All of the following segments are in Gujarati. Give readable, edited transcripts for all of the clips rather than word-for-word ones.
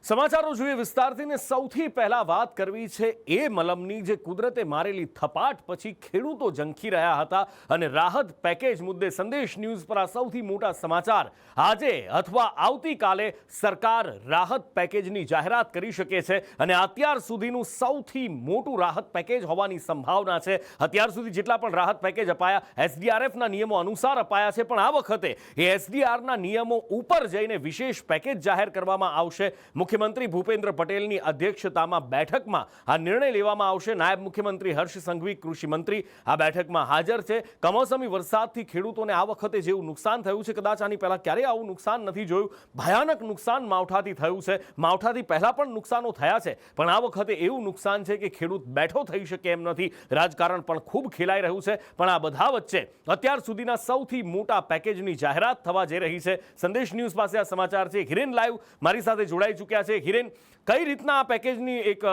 સમાચારો જોઈએ વિસ્તારથી ને સૌથી પહેલા વાત કરવી છે એ મલમની જે કુદરતે મારેલી થપાટ પછી ખેડૂતો ઝંખી રહ્યા હતા અને રાહત પેકેજ મુદ્દે સંદેશ ન્યૂઝ પર આ સૌથી મોટા સમાચાર આજે અથવા આવતીકાલે સરકાર રાહત પેકેજની જાહેરાત કરી શકે છે અને અત્યાર સુધીનું સૌથી મોટું રાહત પેકેજ હોવાની સંભાવના છે। અત્યાર સુધી જેટલા પણ રાહત પેકેજ અપાયા એસડીઆરએફના નિયમો અનુસાર અપાયા છે, પણ આ વખતે એ એસડીઆરના નિયમો ઉપર જઈને વિશેષ પેકેજ જાહેર કરવામાં આવશે। મુખ્યમંત્રી ભૂપેન્દ્ર પટેલની અધ્યક્ષતામાં બેઠકમાં આ નિર્ણય લેવામાં આવશે। નાયબ મુખ્યમંત્રી હર્ષ સંઘવી, કૃષિ મંત્રી આ બેઠકમાં હાજર છે। કમોસમી વરસાદથી ખેડૂતોને આ વખતે જેવું નુકસાન થયું છે, કદાચ આની પહેલા ક્યારેય આવું નુકસાન નથી જોયું। ભયાનક નુકસાન માવઠાથી થયું છે। માવઠાથી પહેલા પણ નુકસાનો થયા છે, પણ આ વખતે એવું નુકસાન છે કે ખેડૂત બેઠો થઈ શકે એમ નથી। રાજકારણ પણ ખૂબ ખેલાઈ રહ્યું છે, પણ આ બધા વચ્ચે અત્યાર સુધીના સૌથી મોટા પેકેજની જાહેરાત થવા જઈ રહી છે। સંદેશ ન્યૂઝ પાસે આ સમાચાર છે। હિરેન લાઈવ મારી સાથે જોડાઈ ચૂક્યા છે। હિરેન, કઈ રીતના આ પેકેજની એક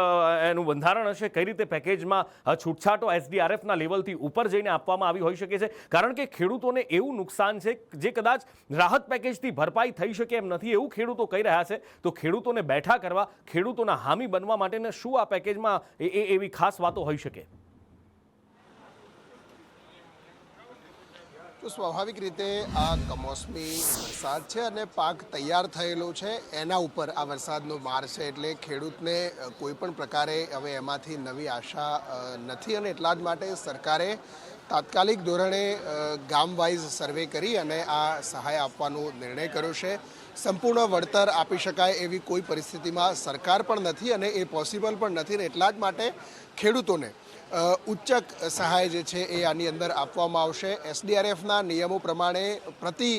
એનું બંધારણ હશે? કઈ રીતે પેકેજમાં છૂટછાટો એસડીઆરએફના લેવલથી ઉપર જઈને આપવામાં આવી હોઈ શકે છે? કારણ કે ખેડૂતોને એવું નુકસાન છે જે કદાચ રાહત પેકેજથી ભરપાઈ થઈ શકે એમ નથી, એવું ખેડૂતો કહી રહ્યા છે। તો ખેડૂતોને બેઠા કરવા, ખેડૂતોના હામી બનવા માટેને શું આ પેકેજમાં એવી ખાસ વાતો હોઈ શકે? તો સ્વાભાવિક રીતે આ કમોસમી વરસાદ છે અને પાક તૈયાર થયેલો છે, એના ઉપર આ વરસાદનો માર છે, એટલે ખેડૂતને કોઈ પણ પ્રકારે હવે એમાંથી નવી આશા નથી અને એટલા જ માટે સરકારે તાત્કાલિક ધોરણે ગામ વાઇઝ સર્વે કરી અને આ સહાય આપવાનો નિર્ણય કર્યો છે। સંપૂર્ણ વળતર આપી શકાય એવી કોઈ પરિસ્થિતિમાં સરકાર પણ નથી અને એ પોસિબલ પણ નથી ને એટલા જ માટે ખેડૂતોને ઉચ્ચક સહાય જે છે એ આની અંદર આપવામાં આવશે। એસડીઆરએફના નિયમો પ્રમાણે પ્રતિ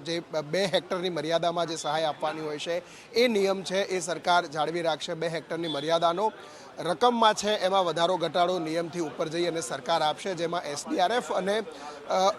જે 2 હેક્ટરની મર્યાદામાં જે સહાય આપવાની હોય છે એ નિયમ છે એ સરકાર જાળવી રાખશે। 2 હેક્ટરની મર્યાદાનો રકમમાં છે એમાં વધારો ઘટાડો નિયમથી ઉપર જઈ અને સરકાર આપશે, જેમાં એસડીઆરએફ અને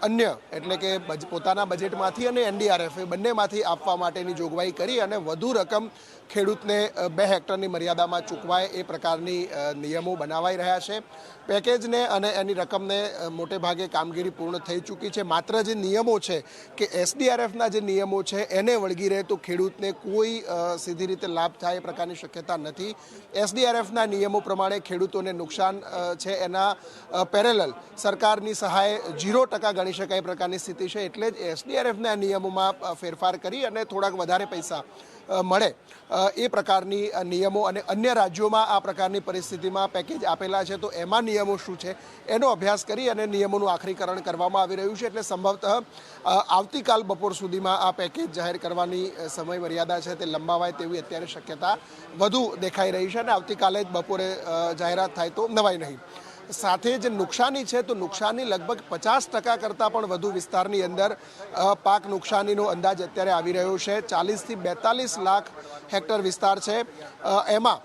અન્ય એટલે કે પોતાના બજેટમાંથી અને એનડીઆરએફ એ બંનેમાંથી આપવા માટેની જોગવાઈ કરી અને વધુ રકમ ખેડૂતને 2 હેક્ટરની મર્યાદામાં ચૂકવાય એ પ્રકારની નિયમો બનાવાઈ રહ્યા છે। પેકેજને અને એની રકમને મોટે ભાગે કામગીરી પૂર્ણ થઈ ચૂકી છે। માત્ર જે નિયમો છે કે એસડીઆરએફના જે નિયમો છે એને વળગી રહે તો ખેડૂતને કોઈ સીધી રીતે લાભ થાય એ પ્રકારની શક્યતા નથી। એસડીઆરએફના નિયમો પ્રમાણે ખેડૂતોને નુકસાન છે એના પેરેલલ સરકારની સહાય 0% ગણી શકાય પ્રકારની સ્થિતિ છે, એટલે જ એસડીઆરએફના નિયમોમાં ફેરફાર કરી અને થોડાક વધારે પૈસા મળે એ પ્રકારની નિયમો અને અન્ય રાજ્યોમાં આ પ્રકારની પરિસ્થિતિમાં પેકેજ આપેલા છે તો એમાં નિયમો શું છે એનો અભ્યાસ કરી અને નિયમોનું આખરીકરણ કરવામાં આવી રહ્યું છે। એટલે સંભવતઃ આવતીકાલ બપોર સુધીમાં આ પેકેજ જાહેર કરવાની સમય મર્યાદા છે તે લંબાવાય તેવી અત્યારે શક્યતા વધુ દેખાઈ રહી છે અને આવતીકાલે જ બપોરે જાહેરાત થાય તો નવાઈ નહીં। સાથે જે નુકસાની છે તો નુકસાની લગભગ 50% કરતાં પણ વધુ વિસ્તારની અંદર પાક નુકસાનીનો અંદાજ અત્યારે આવી રહ્યો છે। 40થી 42 લાખ હેક્ટર વિસ્તાર છે, એમાં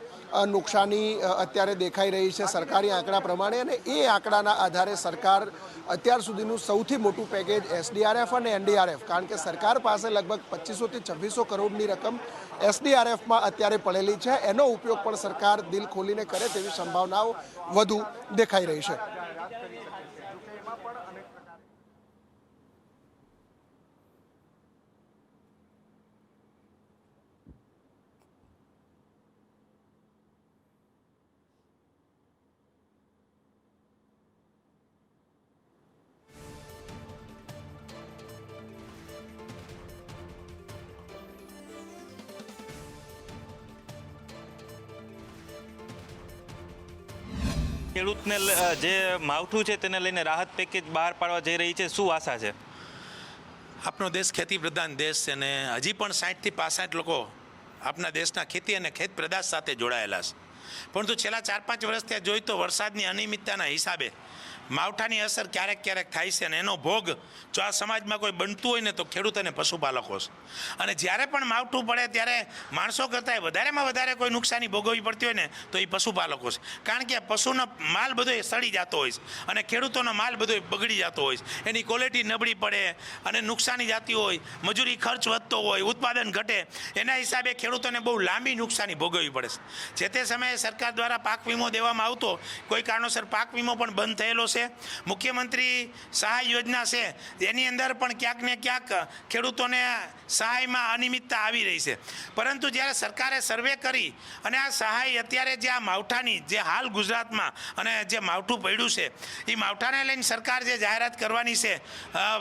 નુકસાની અત્યારે દેખાઈ રહી છે સરકારી આંકડા પ્રમાણે અને એ આંકડાના આધારે સરકાર અત્યાર સુધીનું સૌથી મોટું પેકેજ એસડીઆરએફ અને એનડીઆરએફ, કારણ કે સરકાર પાસે લગભગ 2500થી 2600 કરોડની રકમ એસડીઆરએફમાં અત્યારે પડેલી છે, એનો ઉપયોગ પણ સરકાર દિલ ખોલીને કરે તેવી સંભાવનાઓ વધુ દેખાઈ રહી છે। ખેડૂતને જે માવઠું છે તેને લઈને રાહત પેકેજ બહાર પાડવા જઈ રહી છે, શું આશા છે? આપણો દેશ ખેતી પ્રધાન દેશ છે અને હજી પણ 60થી 65 લોકો આપણા દેશના ખેતી અને ખેત પેદાશ સાથે જોડાયેલા છે, પરંતુ છેલ્લા 4-5 વર્ષથી જોઈ તો વરસાદની અનિયમિતતાના હિસાબે માવઠાની અસર ક્યારેક ક્યારેક થાય છે અને એનો ભોગ જો આ સમાજમાં કોઈ બનતું હોય ને તો ખેડૂત અને પશુપાલકો છે। અને જ્યારે પણ માવઠું પડે ત્યારે માણસો કરતાં વધારેમાં વધારે કોઈ નુકસાની ભોગવવી પડતી હોય ને તો એ પશુપાલકો છે, કારણ કે પશુનો માલ બધો સડી જતો હોય છે અને ખેડૂતોનો માલ બધો બગડી જતો હોય છે, એની ક્વોલિટી નબળી પડે અને નુકસાની જતી હોય, મજૂરી ખર્ચ વધતો હોય, ઉત્પાદન ઘટે, એના હિસાબે ખેડૂતોને બહુ લાંબી નુકસાની ભોગવવી પડે છે। જે તે સમયે સરકાર દ્વારા પાક વીમો દેવામાં આવતો, કોઈ કારણોસર પાક વીમો પણ બંધ થયેલો છે છે. મુખ્યમંત્રી સહાય યોજના છે એની અંદર પણ ક્યાંક ને ક્યાંક ખેડૂતોને સહાયમાં અનિયમિતતા આવી રહી છે. પરંતુ જ્યારે સરકારે સર્વે કરી અને આ સહાય અત્યારે જે આ માવઠાની જે હાલ ગુજરાતમાં અને જે માવઠું પડ્યું છે એ માવઠાને લઈને સરકાર જે જાહેરાત કરવાની છે,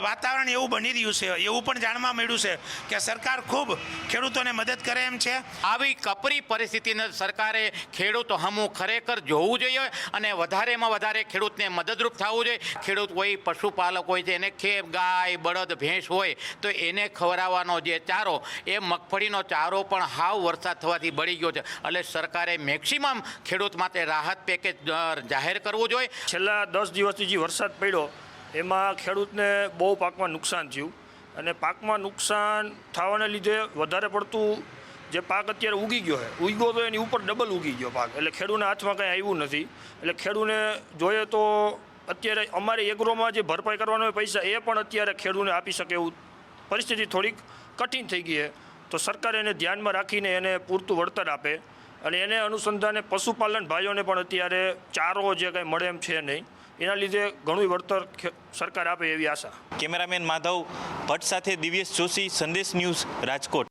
વાતાવરણ એવું બની રહ્યું છે, એવું પણ જાણવા મળ્યું છે કે સરકાર ખૂબ ખેડૂતોને મદદ કરે એમ છે. આવી કપરી પરિસ્થિતિને સરકારે ખેડૂતો હમું ખરેખર જોવું જોઈએ અને વધારેમાં વધારે ખેડૂતને મદદરૂપ થવું જોઈએ. ખેડૂત હોય, પશુપાલક હોય છે, એને ગાય, બળદ, ભેંસ હોય તો એને ખવડાવવાનો જે ચારો એ મગફળીનો ચારો પણ હાવ વરસાદ થવાથી બળી ગયો છે. એટલે સરકારે મેક્સિમમ ખેડૂત માટે રાહત પેકેજ જાહેર કરવું જોઈએ. છેલ્લા 10 દિવસથી જે વરસાદ પડ્યો એમાં ખેડૂતને બહુ પાકમાં નુકસાન થયું અને પાકમાં નુકસાન થવાને લીધે વધારે પડતું જે પાક અત્યારે ઉગ્યો તો એની ઉપર ડબલ ઉગી ગયો પાક. એટલે ખેડૂતના હાથમાં કંઈ આવ્યું નથી. એટલે ખેડૂતને જોઈએ તો અત્યારે અમારે એગ્રોમાં જે ભરપાઈ કરવાનો હોય પૈસા એ પણ અત્યારે ખેડૂતને આપી શકે એવું પરિસ્થિતિ થોડીક કઠિન થઈ ગઈ છે. તો સરકાર એને ધ્યાનમાં રાખીને એને પૂરતું વળતર આપે અને એને અનુસંધાને પશુપાલન ભાઈઓને પણ અત્યારે ચારો જે કંઈ મળે એમ છે નહીં. એના લીધે ઘણું વળતર સરકાર આપે એવી આશા. કેમેરામેન માધવ ભટ્ટ સાથે દિવ્યેશ જોશી, સંદેશ ન્યૂઝ, રાજકોટ.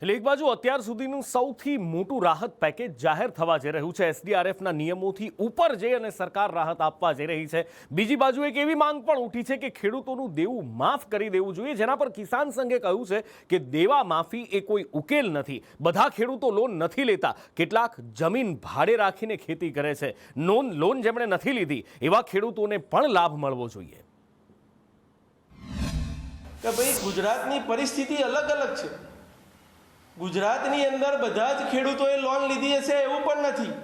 એટલે એક બાજુ અત્યાર સુધીનું સૌથી મોટું રાહત પેકેજ જાહેર થવા જઈ રહ્યું છે. એસડીઆરએફના નિયમોથી ઉપર જઈ અને સરકાર રાહત આપવા જઈ રહી છે. બીજી બાજુ એક એવી માંગ પણ ઉઠી છે કે ખેડૂતોનું દેવું માફ કરી દેવું જોઈએ, જેના પર કિસાન સંઘે કહ્યું છે કે દેવા માફી એ કોઈ ઉકેલ નથી. બધા ખેડૂતો લોન નથી લેતા. કેટલાક જમીન ભાડે રાખીને ખેતી કરે છે. લોન જેમણે નથી લીધી એવા ખેડૂતોને પણ લાભ મળવો જોઈએ. કે ભાઈ ગુજરાતની પરિસ્થિતિ અલગ છે. ગુજરાતની અંદર બધા જ ખેડૂતોએ લોન લીધી હશે એવું પણ નથી.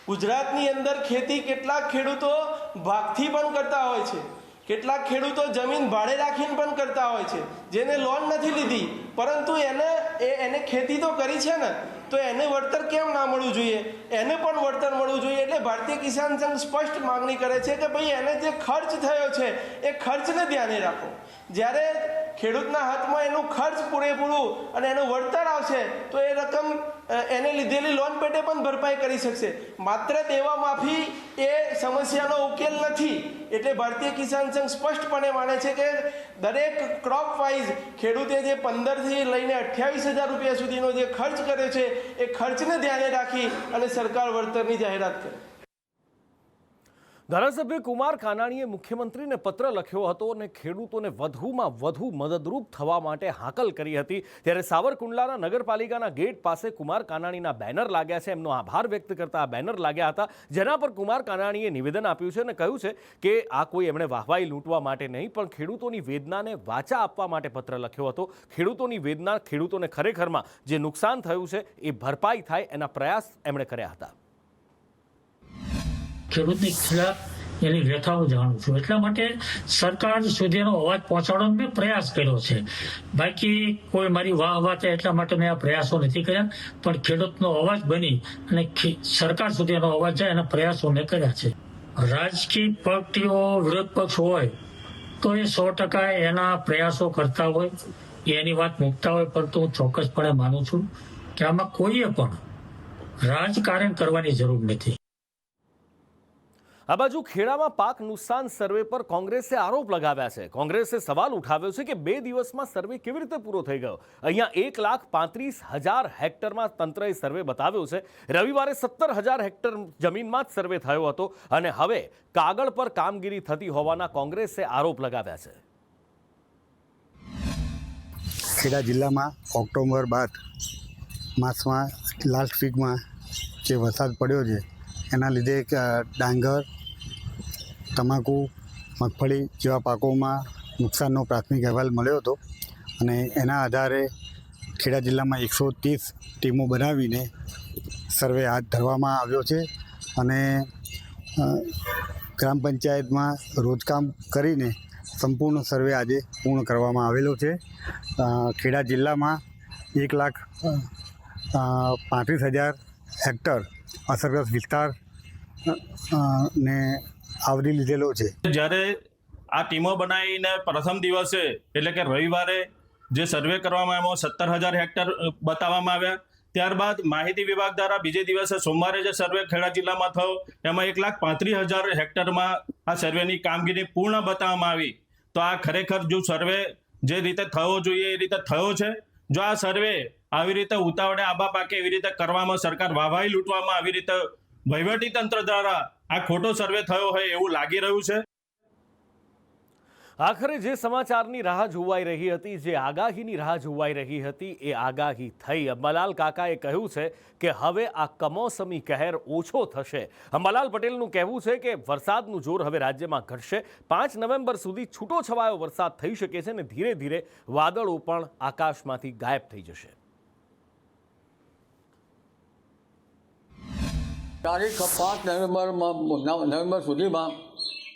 ગુજરાતની અંદર ખેતી કેટલાક ખેડૂતો ભાગથી પણ કરતા હોય છે, કેટલાક ખેડૂતો જમીન ભાડે રાખીને પણ કરતા હોય છે, જેને લોન નથી લીધી પરંતુ એને ખેતી તો કરી છે ને, તો એને વળતર કેમ ના મળવું જોઈએ? એને પણ વળતર મળવું જોઈએ. એટલે ભારતીય કિસાન સંઘ સ્પષ્ટ માંગણી કરે છે કે ભાઈ એને જે ખર્ચ થયો છે એ ખર્ચને ધ્યાને રાખો. જ્યારે ખેડૂતના હાથમાં એનું ખર્ચ પૂરેપૂરું અને એનું વળતર આવશે તો એ રકમ એને લીધેલી લોન પેટે પણ ભરપાઈ કરી શકશે. માત્ર દેવા માફી એ સમસ્યાનો ઉકેલ નથી. એટલે ભારતીય કિસાન સંઘ સ્પષ્ટપણે માને છે કે દરેક ક્રોપ વાઇઝ ખેડૂતે જે 15થી લઈને 28,000 રૂપિયા સુધીનો જે ખર્ચ કર્યો છે એ ખર્ચને ધ્યાને રાખી અને સરકાર વળતરની જાહેરાત કરે. ધારાસભ્ય કુમાર કાનાણીએ મુખ્યમંત્રીને પત્ર લખ્યો હતો અને ખેડૂતોને વધુમાં વધુ મદદરૂપ થવા માટે હાકલ કરી હતી. ત્યારે સાવરકુંડલાના નગરપાલિકાના ગેટ પાસે કુમાર કાનાણીના બેનર લાગ્યા છે. એમનો આભાર વ્યક્ત કરતા આ બેનર લાગ્યા હતા, જેના પર કુમાર કાનાણીએ નિવેદન આપ્યું છે અને કહ્યું છે કે આ કોઈ એમણે વાહવાઈ લૂંટવા માટે નહીં, પણ ખેડૂતોની વેદનાને વાચા આપવા માટે પત્ર લખ્યો હતો. ખેડૂતોની વેદના, ખેડૂતોને ખરેખરમાં જે નુકસાન થયું છે એ ભરપાઈ થાય એના પ્રયાસ એમણે કર્યા હતા. ખેડૂતની ખિલાફ એની વ્યથાઓ જાણું છું, એટલા માટે સરકાર સુધીનો અવાજ પહોંચાડવાનો મેં પ્રયાસ કર્યો છે. બાકી કોઈ મારી વાહ છે એટલા માટે મેં આ પ્રયાસો નથી કર્યા, પણ ખેડૂતનો અવાજ બની અને સરકાર સુધીનો અવાજ જાય એના પ્રયાસો મેં કર્યા છે. રાજકીય પાર્ટીઓ વિરોધ પક્ષ હોય તો એ 100% એના પ્રયાસો કરતા હોય, એની વાત મૂકતા હોય, પરંતુ હું ચોક્કસપણે માનું છું કે આમાં કોઈએ પણ રાજકારણ કરવાની જરૂર નથી. આ બાજુ ખેડામાં પાક નુકસાન સર્વે પર કોંગ્રેસે આરોપ લગાવ્યા છે. કોંગ્રેસે સવાલ ઉઠાવ્યો છે કે 2 દિવસમાં સર્વે કેવી રીતે પૂરો થઈ ગયો? અહીંયા 1,35,000 હેક્ટરમાં તંત્રએ સર્વે બતાવ્યો છે. રવિવારે 17,000 હેક્ટર જમીનમાં જ સર્વે થયો હતો અને હવે કાગળ પર કામગીરી થતી હોવાના કોંગ્રેસે આરોપ લગાવ્યા છે. ખેડા જિલ્લામાં ઓક્ટોબર બાદ માસમાં લાસ્ટ વીકમાં જે વરસાદ પડ્યો છે એના લીધે ડાંગર, તમાકુ, મગફળી જેવા પાકોમાં નુકસાનનો પ્રાથમિક અહેવાલ મળ્યો હતો અને એના આધારે ખેડા જિલ્લામાં 130 ટીમો બનાવીને સર્વે હાથ ધરવામાં આવ્યો છે અને ગ્રામ પંચાયતમાં રોજકામ કરીને સંપૂર્ણ સર્વે આજે પૂર્ણ કરવામાં આવેલો છે. ખેડા જિલ્લામાં 1,35,000 હેક્ટર અસરગ્રસ્ત વિસ્તાર ને આવરી લીધેલો છે. જ્યારે આ ટીમો બનાવીને પ્રથમ દિવસે એટલે કે રવિવારે જે સર્વે કરવામાં આવ્યો 17,000 હેક્ટર બતાવવામાં આવ્યા, ત્યારબાદ માહિતી વિભાગ દ્વારા બીજે દિવસે સોમવારે જે સર્વે ખેડા જિલ્લામાં થયો એમાં 1,35,000 હેક્ટરમાં આ સર્વેની કામગીરી પૂર્ણ બતાવવામાં આવી. તો આ ખરેખર જો સર્વે જે રીતે થવો જોઈએ એ રીતે થયો છે? જો આ સર્વે આવી રીતે ઉતાવળે આબા પાકે એવી રીતે કરવામાં, સરકાર વાહવાઈ લૂંટવામાં આવી રીતે વહીવટી તંત્ર દ્વારા આ ખોટો સર્વે થયો હોય એવું લાગી રહ્યું છે. આખરે જે સમાચારની રાહ જોવાઈ રહી હતી, જે આગાહીની રાહ જોવાઈ રહી હતી, એ આગાહી થઈ. અંબાલાલ કાકાએ કહ્યું છે કે હવે આ કમોસમી કહેર ઓછો થશે. અંબાલાલ પટેલનું કહેવું છે કે વરસાદનું જોર હવે રાજ્યમાં ઘટશે. 5 નવેમ્બર સુધી છૂટો છવાયો વરસાદ થઈ શકે છે અને ધીરે ધીરે વાદળો પણ આકાશમાંથી ગાયબ થઈ જશે. તારીખ 5 નવેમ્બર સુધીમાં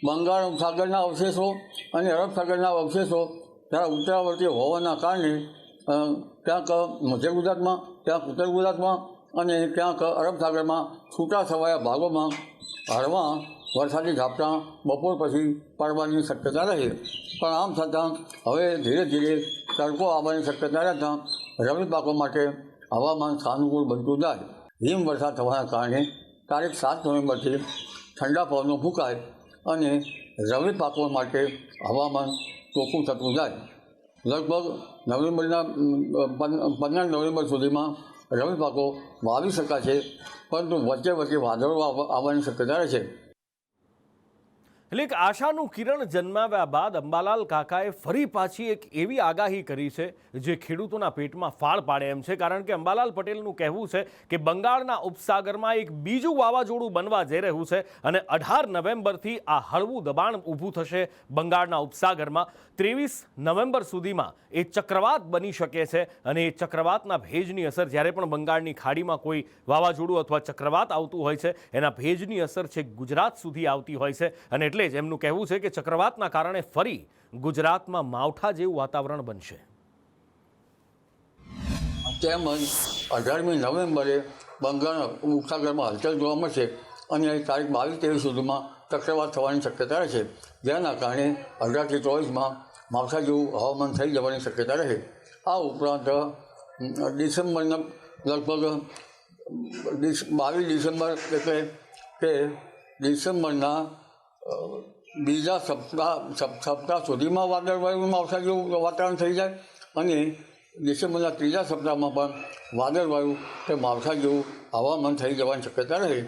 બંગાળ ઉપસાગરના અવશેષો અને અરબ સાગરના અવશેષો ત્યાં ઉત્તરાવર્તી હોવાના કારણે ક્યાંક મધ્ય ગુજરાતમાં, ક્યાંક ઉત્તર ગુજરાતમાં અને ક્યાંક અરબ સાગરમાં છૂટાછવાયા ભાગોમાં હળવા વરસાદી ઝાપટા બપોર પછી પડવાની શક્યતા રહે. પણ આમ છતાં હવે ધીરે ધીરે તડકો આવવાની શક્યતા રહેતા રવિ પાકો માટે હવામાન સાનુકૂળ બનતું જાય. હિમવર્ષા થવાના કારણે તારીખ 7 નવેમ્બરથી ઠંડા પવનો ફૂંકાય અને રવિ પાકો માટે હવામાન ચોખ્ખું થતું જાય. લગભગ નવેમ્બરના 15 નવેમ્બર સુધીમાં રવિ પાકો વાવી શકાશે, પરંતુ વચ્ચે વચ્ચે વાદળો આવવાની શક્યતા રહે છે. એટલે એક આશાનું કિરણ જન્માવ્યા બાદ અંબાલાલ કાકાએ ફરી પાછી એક એવી આગાહી કરી છે જે ખેડૂતોના પેટમાં ફાળ પાડે એમ છે. કારણ કે અંબાલાલ પટેલનું કહેવું છે કે બંગાળના ઉપસાગરમાં એક બીજું વાવાઝોડું બનવા જઈ રહ્યું છે અને 18 નવેમ્બરથી આ હળવું દબાણ ઊભું થશે બંગાળના ઉપસાગરમાં. 23 નવેમ્બર સુધીમાં એ ચક્રવાત બની શકે છે અને એ ચક્રવાતના ભેજની અસર, જ્યારે પણ બંગાળની ખાડીમાં કોઈ વાવાઝોડું અથવા ચક્રવાત આવતું હોય છે, એના ભેજની અસર છે ગુજરાત સુધી આવતી હોય છે. અને એટલે જ એમનું કહેવું છે કે ચક્રવાતના કારણે ફરી ગુજરાતમાં માવઠા જેવું વાતાવરણ બનશે. તેમજ 18મી નવેમ્બરે બંગાળ ઉપસાગરમાં હલચલ જોવા મળશે અને તારીખ 22-23 સુધીમાં ચક્રવાત થવાની શક્યતા રહે છે, જેના કારણે 18થી 24માં માવઠા જેવું હવામાન થઈ જવાની શક્યતા રહે. આ ઉપરાંત ડિસેમ્બરના લગભગ 22 ડિસેમ્બર એટલે કે ડિસેમ્બરના બીજા સપ્તાહ સુધીમાં વાદળવાયું માવઠા જેવું વાતાવરણ થઈ જાય અને ડિસેમ્બરના 3જા સપ્તાહમાં પણ વાદળવાયું કે માવઠા જેવું હવામાન થઈ જવાની શક્યતા રહે.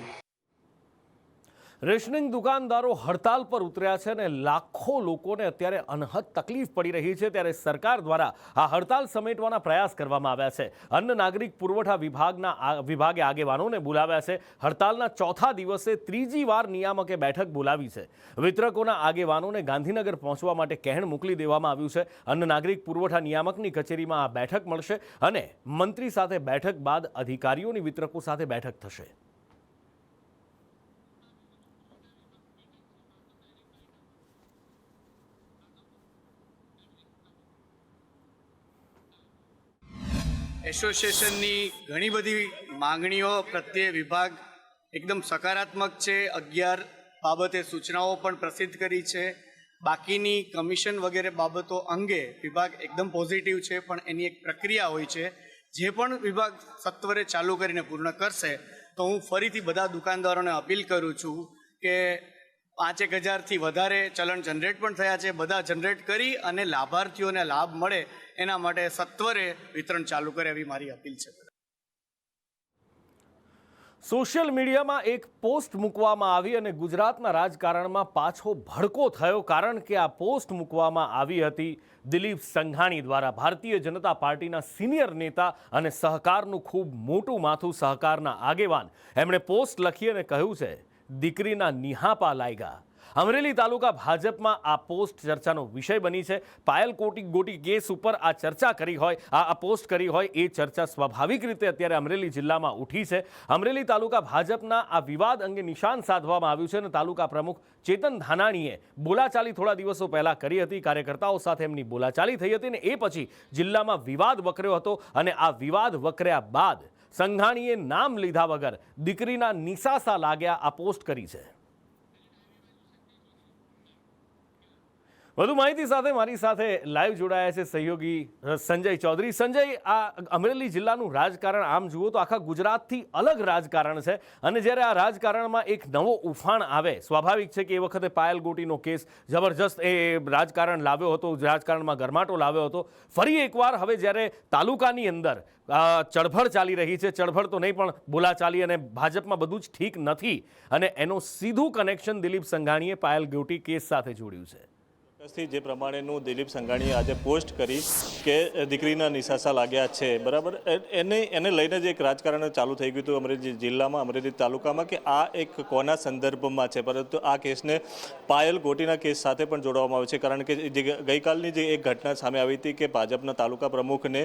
રેશનિંગ દુકાનદારો હડતાલ પર ઉતર્યા છે અને લાખો લોકોને અત્યારે અનહદ તકલીફ પડી રહી છે. ત્યારે સરકાર દ્વારા આ હડતાલ સમેટવાના પ્રયાસ કરવામાં આવ્યા છે. અન્ન નાગરિક પુરવઠા વિભાગે આગેવાનોને બોલાવ્યા છે. હડતાલના ચોથા દિવસે ત્રીજી વાર નિયામકે બેઠક બોલાવી છે. વિતરકોના આગેવાનોને ગાંધીનગર પહોંચવા માટે કહેણ મોકલી દેવામાં આવ્યું છે. અન્ન નાગરિક પુરવઠા નિયામકની કચેરીમાં આ બેઠક મળશે અને મંત્રી સાથે બેઠક બાદ અધિકારીઓની વિતરકો સાથે બેઠક થશે. એસોસિએશનની ઘણી બધી માંગણીઓ પ્રત્યે વિભાગ એકદમ સકારાત્મક છે. 11 બાબતે સૂચનાઓ પણ પ્રસિદ્ધ કરી છે. બાકીની કમિશન વગેરે બાબતો અંગે વિભાગ એકદમ પોઝિટિવ છે, પણ એની એક પ્રક્રિયા હોય છે. જે પણ વિભાગ સત્વરે ચાલુ કરીને પૂર્ણ કરશે તો હું ફરીથી બધા દુકાનદારોને અપીલ કરું છું કે 5,000થી વધારે ચલણ જનરેટ પણ થયા છે, બધા જનરેટ કરી અને લાભાર્થીઓને લાભ મળે એના માટે સત્વરે વિતરણ ચાલુ કરે એવી મારી અપીલ છે. સોશિયલ મીડિયામાં એક પોસ્ટ મૂકવામાં આવી અને ગુજરાતના રાજકારણમાં પાછો ભડકો થયો. કારણ કે આ પોસ્ટ મૂકવામાં આવી હતી દિલીપ સંઘાણી દ્વારા. ભારતીય જનતા પાર્ટીના સિનિયર નેતા અને સહકારનું ખૂબ મોટું માથું, સહકારના આગેવાન. એમણે પોસ્ટ લખી અને કહ્યું છે, દીકરીના નિહાપા લાગ્યા. અમરેલી તાલુકા ભાજપમાં આ પોસ્ટ ચર્ચાનો વિષય બની છે. પાયલ ગોટી કેસ ઉપર આ ચર્ચા કરી હોય, આ પોસ્ટ કરી હોય, એ ચર્ચા સ્વાભાવિક રીતે અત્યારે અમરેલી જિલ્લામાં ઉઠી છે. અમરેલી તાલુકા ભાજપના આ વિવાદ અંગે નિશાન સાધવામાં આવ્યું છે અને તાલુકા પ્રમુખ ચેતન ધાનાણીએ બોલાચાલી થોડા દિવસો પહેલા કરી હતી. કાર્યકર્તાઓ સાથે એમની બોલાચાલી થઈ હતી અને એ પછી જિલ્લામાં વિવાદ વકર્યો હતો અને આ વિવાદ વકર્યા બાદ સંઘાણીએ નામ લીધા વગર દીકરીના નિસાસા લાગ્યા આ પોસ્ટ કરી છે. વધુ માહિતી સાથે મારી સાથે લાઈવ જોડાયા છે સહયોગી સંજય ચૌધરી. સંજય, આ અમરેલી જિલ્લાનું રાજકારણ આમ જુઓ તો આખા ગુજરાતથી અલગ રાજકારણ છે અને જ્યારે આ રાજકારણમાં એક નવો ઉફાણ આવે, સ્વાભાવિક છે કે એ વખતે પાયલ ગોટીનો કેસ જબરજસ્ત એ રાજકારણ લાવ્યો હતો, રાજકારણમાં ગરમાટો લાવ્યો હતો. ફરી એકવાર હવે જ્યારે તાલુકાની અંદર ચળભળ ચાલી રહી છે, ચળભળ તો નહીં પણ બોલાચાલી અને ભાજપમાં બધું જ ઠીક નથી અને એનું સીધું કનેક્શન દિલીપ સંઘાણીએ પાયલ ગોટી કેસ સાથે જોડ્યું છે. જે પ્રમાણેનું દિલીપ સંઘાણીએ આજે પોસ્ટ કરી કે દીકરીના નિશાસા લાગ્યા છે, બરાબર, એને લઈને જ એક રાજકારણ ચાલુ થઈ ગયું હતું અમરેલી જિલ્લામાં, અમરેલી તાલુકામાં, કે આ એક કોના સંદર્ભમાં છે. પરંતુ આ કેસને પાયલ ગોટીના કેસ સાથે પણ જોડવામાં આવે છે, કારણ કે જે ગઈકાલની જે એક ઘટના સામે આવી હતી કે ભાજપના તાલુકા પ્રમુખને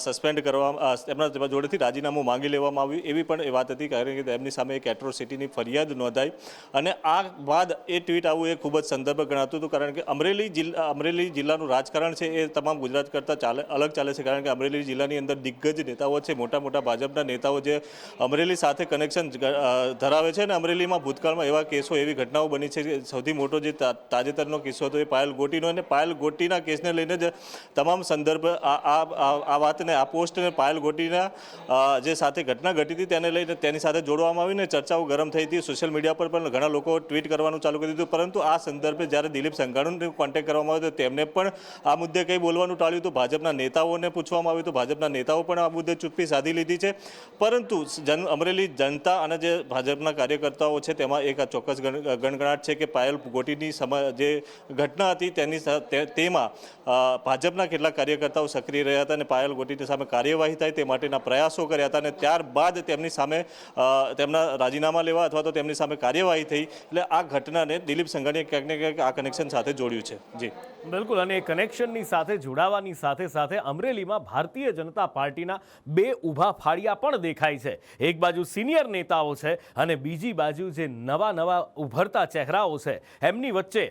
સસ્પેન્ડ કરવા, એમના જોડેથી રાજીનામું માંગી લેવામાં આવ્યું, એવી પણ એ વાત હતી, કારણ કે તેમની સામે એક એટ્રોસિટીની ફરિયાદ નોંધાઈ. અને આ બાદ એ ટ્વીટ આવવું એ ખૂબ જ સંદર્ભ ગણાતું હતું, કારણ કે અમરેલી જિલ્લાનું રાજકારણ છે એ તમામ ગુજરાત કરતાં અલગ ચાલે છે, કારણ કે અમરેલી જિલ્લાની અંદર દિગ્ગજ નેતાઓ છે, મોટા મોટા ભાજપના નેતાઓ જે અમરેલી સાથે કનેક્શન ધરાવે છે. અને અમરેલીમાં ભૂતકાળમાં એવા કેસો, એવી ઘટનાઓ બની છે. સૌથી મોટો જે તાજેતરનો કિસ્સો હતો એ પાયલ ગોટીનો, અને પાયલ ગોટીના કેસને લઈને જ તમામ સંદર્ભ આ વાતને, આ પોસ્ટને પાયલ ગોટીના જે સાથે ઘટના ઘટી હતી તેને લઈને તેની સાથે જોડવામાં આવીને ચર્ચાઓ ગરમ થઈ હતી. સોશિયલ મીડિયા પર પણ ઘણા લોકો ટ્વીટ કરવાનું ચાલુ કરી દીધું. પરંતુ આ સંદર્ભે જ્યારે દિલીપ સંઘાણીને કોન્ટેક્ટ કરવામાં આવ્યો તો તેમને પણ આ મુદ્દે કંઈ બોલવાનું ટાળ્યું હતું. ભાજપના નેતાઓને પૂછવામાં આવ્યું તો ભાજપના નેતાઓ પણ આ મુદ્દે ચૂપ્પી સાધી લીધી છે. પરંતુ અમરેલી જનતા અને જે ભાજપના કાર્યકર્તાઓ છે તેમાં એક ચોક્કસ ગણગણાટ છે કે પાયલ ગોટીની જે ઘટના હતી તેમાં ભાજપના કેટલાક કાર્યકર્તાઓ સક્રિય રહ્યા હતા અને પાયલ ગોટીની સામે કાર્યવાહી થાય તે માટેના પ્રયાસો કર્યા હતા. અને ત્યારબાદ તેમની સામે તેમના રાજીનામા લેવા અથવા તો તેમની સામે કાર્યવાહી થઈ. એટલે આ ઘટનાને દિલીપ સંઘાણીએ ક્યાંક ને ક્યાંક આ કનેક્શન સાથે જોડ્યું છે. જી બિલકુલ. અને એ કનેક્શનની સાથે જોડાવાની સાથે સાથે અમરેલીમાં ભારતીય જનતા પાર્ટીના બે ઊભા ફાળિયા પણ દેખાય છે. એક બાજુ સિનિયર નેતાઓ છે અને બીજી બાજુ જે નવા ઉભરતા ચહેરાઓ છે, એમની વચ્ચે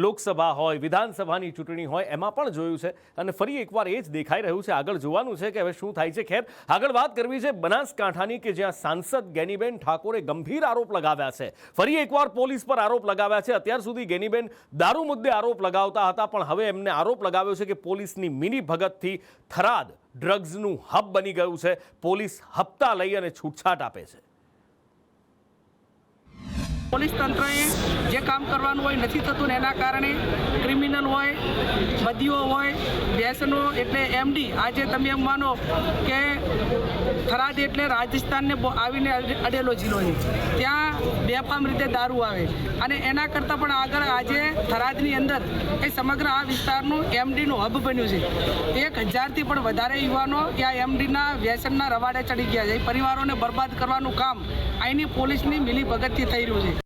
લોકસભા હોય, વિધાનસભાની ચૂંટણી હોય, એમાં પણ જોયું છે. અને ફરી એકવાર એ જ દેખાઈ રહ્યું છે. આગળ જોવાનું છે કે હવે શું થાય છે. ખેર, આગળ વાત કરવી છે બનાસકાંઠાની, કે જ્યાં સાંસદ ગેનીબેન ઠાકોરે ગંભીર આરોપ લગાવ્યા છે. ફરી એકવાર પોલીસ પર આરોપ લગાવ્યા છે. અત્યાર સુધી ગેનીબેન દારૂ મુદ્દે આરોપ લગાવતા હતા, પણ હવે એમને આરોપ લગાવ્યો છે કે પોલીસની મિની ભગતથી થરાદ ડ્રગ્સનું હબ બની ગયું છે. પોલીસ હપ્તા લઈ અને છૂટછાટ આપે છે. પોલીસ તંત્રએ જે કામ કરવાનું હોય નથી થતું ને એના કારણે ક્રિમિનલ હોય, બદીઓ હોય, વ્યસનો, એટલે એમડી, આજે તમે એમ માનો કે થરાદ એટલે રાજસ્થાનને આવીને અડેલો જિલ્લો છે, ત્યાં બેફામ રીતે દારૂ આવે. અને એના કરતાં પણ આગળ આજે થરાદની અંદર એ સમગ્ર આ વિસ્તારનું એમડીનું હબ બન્યું છે. 1000થી પણ વધારે યુવાનો આ એમડીના વ્યસનના રવાડે ચડી ગયા છે. પરિવારોને બરબાદ કરવાનું કામ અહીંની પોલીસની મિલીભગતથી થઈ રહ્યું છે.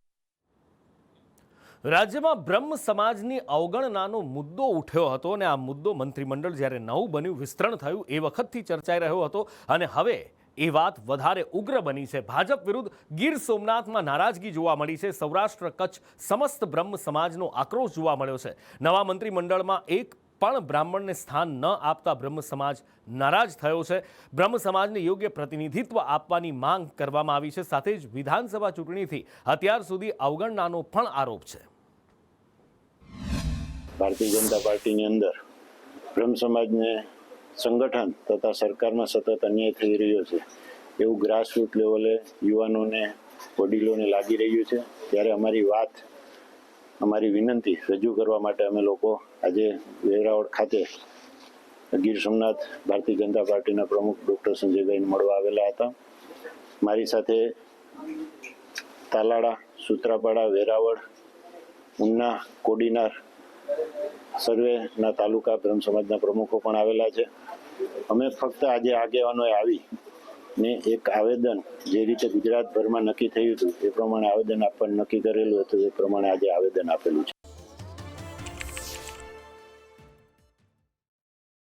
રાજ્યમાં બ્રહ્મ સમાજની અવગણનાનો મુદ્દો ઉઠ્યો હતો અને આ મુદ્દો મંત્રીમંડળ જ્યારે નવું બન્યું, વિસ્તરણ થયું, એ વખતથી ચર્ચાઈ રહ્યો હતો. અને હવે એ વાત વધારે ઉગ્ર બની છે. ભાજપ વિરુદ્ધ ગીર સોમનાથમાં નારાજગી જોવા મળી છે. સૌરાષ્ટ્ર કચ્છ સમસ્ત બ્રહ્મ સમાજનો આક્રોશ જોવા મળ્યો છે. નવા મંત્રીમંડળમાં એક પણ બ્રાહ્મણને સ્થાન ન આપતા બ્રહ્મ સમાજ નારાજ થયો છે. બ્રહ્મ સમાજને યોગ્ય પ્રતિનિધિત્વ આપવાની માંગ કરવામાં આવી છે. સાથે જ વિધાનસભા ચૂંટણીથી અત્યાર સુધી અવગણનાનો પણ આરોપ છે. ભારતીય જનતા પાર્ટીની અંદર બ્રહ્મ સમાજને સંગઠન તથા સરકારમાં સતત અન્યાય થઈ રહ્યો છે એવું ગ્રાસરૂટ લેવલે યુવાનોને, વડીલોને લાગી રહ્યું છે. ત્યારે અમારી વિનંતી રજૂ કરવા માટે અમે લોકો આજે વેરાવળ ખાતે ગીર સોમનાથ ભારતીય જનતા પાર્ટીના પ્રમુખ ડૉક્ટર સંજયભાઈને મળવા આવેલા હતા. મારી સાથે તાલાળા, સૂત્રાપાડા, વેરાવળ, ઉના, કોડીનાર સર્વેના તાલુકા બ્રહ્મ સમાજના પ્રમુખો પણ આવેલા છે. અમે ફક્ત આજે આગેવાનોએ આવી ને એક આવેદન, જે રીતે ગુજરાતભરમાં નક્કી થયું હતું એ પ્રમાણે આવેદન આપવાનું નક્કી કરેલું હતું, એ પ્રમાણે આજે આવેદન આપેલું છે.